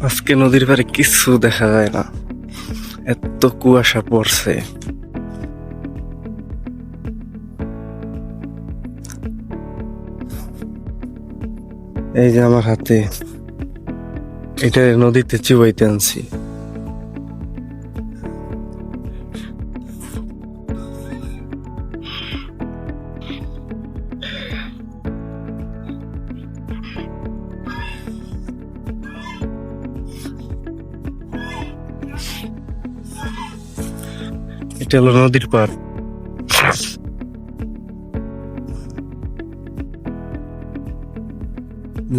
আজকে নদীর পাড়ে কিছু দেখা যায় না, এত কুয়াশা পড়ছে। এই যে আমার হাতে এটা নদীতে চুবাইতে আনছি। এটা হলো নদীর পাড়।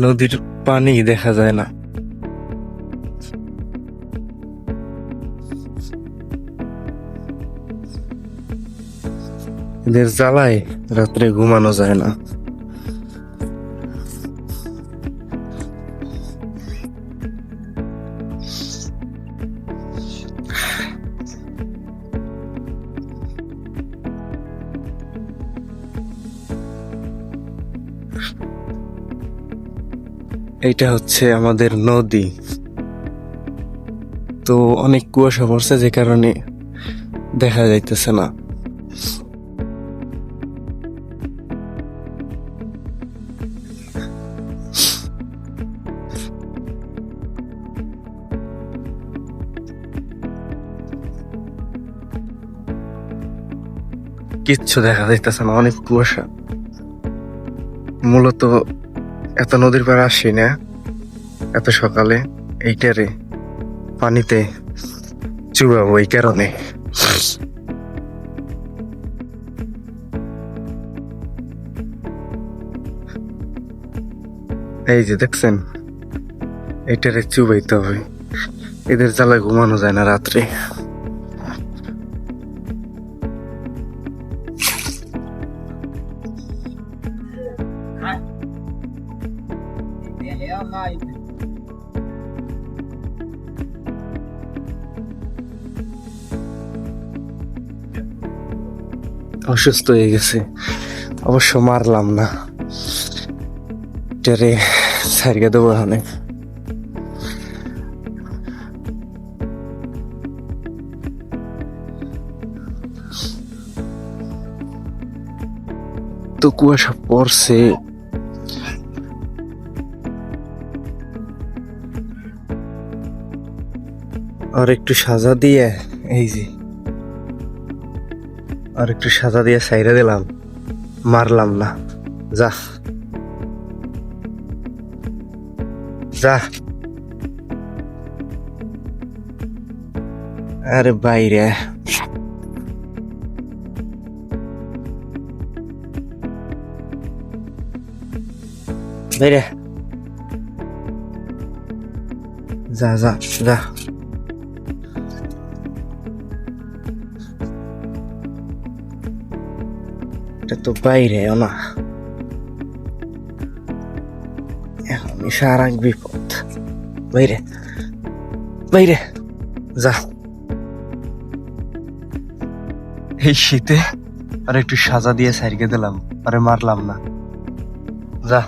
নদীর পানি দেখা যায় না। এদের জ্বালায় রাত্রে ঘুমানো যায় না। এইটা হচ্ছে আমাদের নদী। তো অনেক কুয়াশা পড়ছে, যে কারণে দেখা যাইতেছে না। কিচ্ছু দেখা যাইতেছে না, অনেক কুয়াশা। মূলত এত নদীর পাড়ে আসি না এত সকালে, এইটারে পানিতে চুবাবো এই কারণে। এই যে দেখছেন, এইটারে চুবাইতে হবে। এদের জ্বালায় ঘুমানো যায় না রাত্রে। অসুস্থ হয়ে গেছে, অবশ্য মারলাম না, এটারে সারিয়ে দেবো এখানে। তো কুয়াশা পড়ছে, আর একটু সাজা দিয়ে, এই যে আর একটু সাজা দিয়ে সাইরা দিলাম, মারলাম না। যা যা, আরে বাইরে বাইরে, যা যা যা। এটা তো বাইরে না, এখন সারা বিপদ। বাইরে বাইরে যা। এই শীতে আর একটু সাজা দিয়ে সারিয়ে দিলাম, আরে মারলাম না। যা।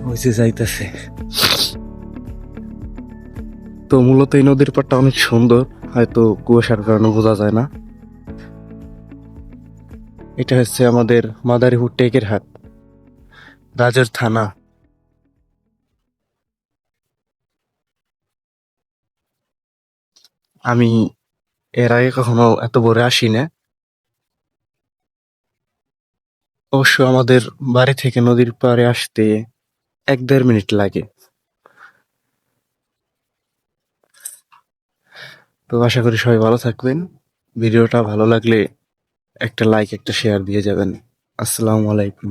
বুঝে যাইতেছে। তো মূলত এই নদীর পাড়টা অনেক সুন্দর, হয়তো কুয়াশার কারণে বোঝা যায় না। এটা হচ্ছে আমাদের মাদারীপুর টেকেরহাট, রাজের থানা। আমি এর আগে কখনো এত ভোরে আসি না। অবশ্য আমাদের বাড়ি থেকে নদীর পাড়ে আসতে 1-1.5 মিনিট লাগে। তো আশা করি সবাই ভালো থাকবেন। ভিডিওটা ভালো লাগলে একটা লাইক, একটা শেয়ার দিয়ে যাবেন। আসসালামু আলাইকুম।